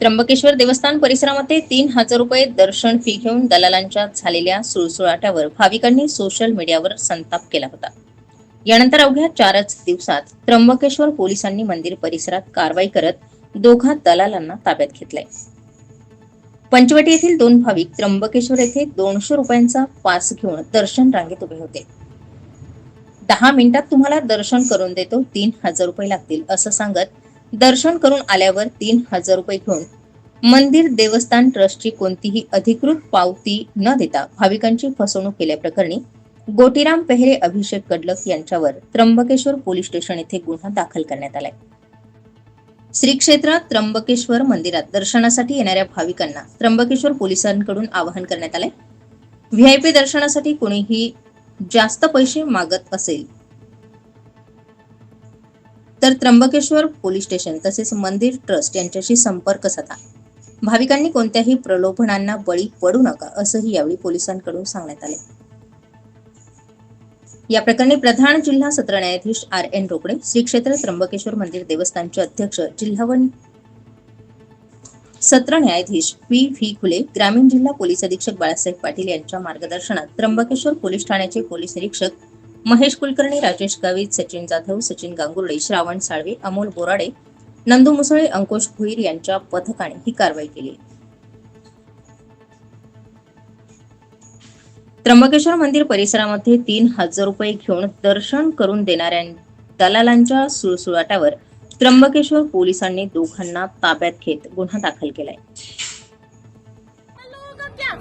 त्र्यंबकेश्वर देवस्थान परिसरामध्ये 3,000 रुपये दर्शन फी घेऊन दलालांच्या झालेल्या सुळसुळाटावर भाविकांनी सोशल मीडियावर संताप केला होता. यानंतर अवघ्या 4च दिवसात त्र्यंबकेश्वर पोलिसांनी मंदिर परिसरात कारवाई करत दोघा दलालांना ताब्यात घेतलंय. पंचवटी येथील 2 भाविक त्र्यंबकेश्वर येथे 200 रुपयांचा पास घेऊन दर्शन रांगेत उभे होते. 10 मिनिटात तुम्हाला दर्शन करून देतो, 3,000 रुपये लागतील असं सांगत दर्शन करून आल्यावर 3,000 रुपये घेऊन मंदिर देवस्थान ट्रस्टची कोणतीही अधिकृत पावती न देता भाविकांची फसवणूक केल्याप्रकरणी गोटीराम पेहरे, अभिषेक कडलक यांच्यावर त्र्यंबकेश्वर पोलीस स्टेशन येथे गुन्हा दाखल करण्यात आलाय. श्री क्षेत्र त्र्यंबकेश्वर मंदिरात दर्शनासाठी येणाऱ्या भाविकांना त्र्यंबकेश्वर पोलिसांकडून आवाहन करण्यात आलंय. व्हीआयपी दर्शनासाठी कोणीही जास्त पैसे मागत असेल तर त्र्यंबकेश्वर पोलीस स्टेशन तसेच मंदिर ट्रस्ट यांच्याशी संपर्क साधा. भाविकांनी कोणत्याही प्रलोभनांना बळी पडू नका असंही यावेळी पोलिसांकडून सांगण्यात आले. या प्रकरणी प्रधान जिल्हा सत्र न्यायाधीश RN रोकडे, श्री क्षेत्र त्र्यंबकेश्वर मंदिर देवस्थानचे अध्यक्ष जिल्हा व सत्र न्यायाधीश PV खुले, ग्रामीण जिल्हा पोलीस अधीक्षक बाळासाहेब पाटील यांच्या मार्गदर्शनात त्र्यंबकेश्वर पोलीस ठाण्याचे पोलीस निरीक्षक महेश कुलकर्णी, राजेश गावित, सचिन जाधव, सचिन गांगुर्डे, श्रावण साळवे, अमोल बोराडे, नंदू मुसळे, अंकुश भुईर यांच्या पथकाने ही कारवाई केली. त्र्यंबकेश्वर मंदिर परिसरामध्ये 3,000 रुपये घेऊन दर्शन करून देणाऱ्या दलालांच्या सुळसुळाटावर त्र्यंबकेश्वर पोलिसांनी दोघांना ताब्यात घेत गुन्हा दाखल केलाय.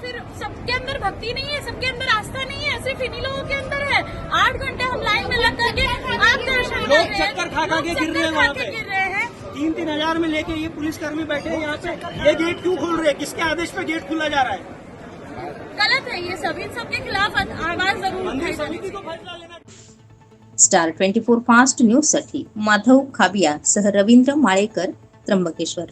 फिर सबके अंदर भक्ति नहीं है, सबके अंदर आस्था नहीं है, सिर्फ इन्हीं लोगों के अंदर है. 8 घंटे हम लाइन में लग करके आप दर्शन कर रहे हैं, चक्कर खा के गिर रहे हैं वहाँ पे. 3-3 हजार में लेके ये पुलिसकर्मी बैठे हैं यहाँ पे. ये गेट क्यों खोल रहे हैं? किसके आदेश पे गेट खोला जा रहा है? गलत है ये सब. इन सबके खिलाफ आवाज जरूर मंदिर उठाई समिति को फैसला लेना. स्टार 24 फास्ट न्यूज साठी माधव खाबिया सह रवींद्र माळेकर, त्र्यंबकेश्वर.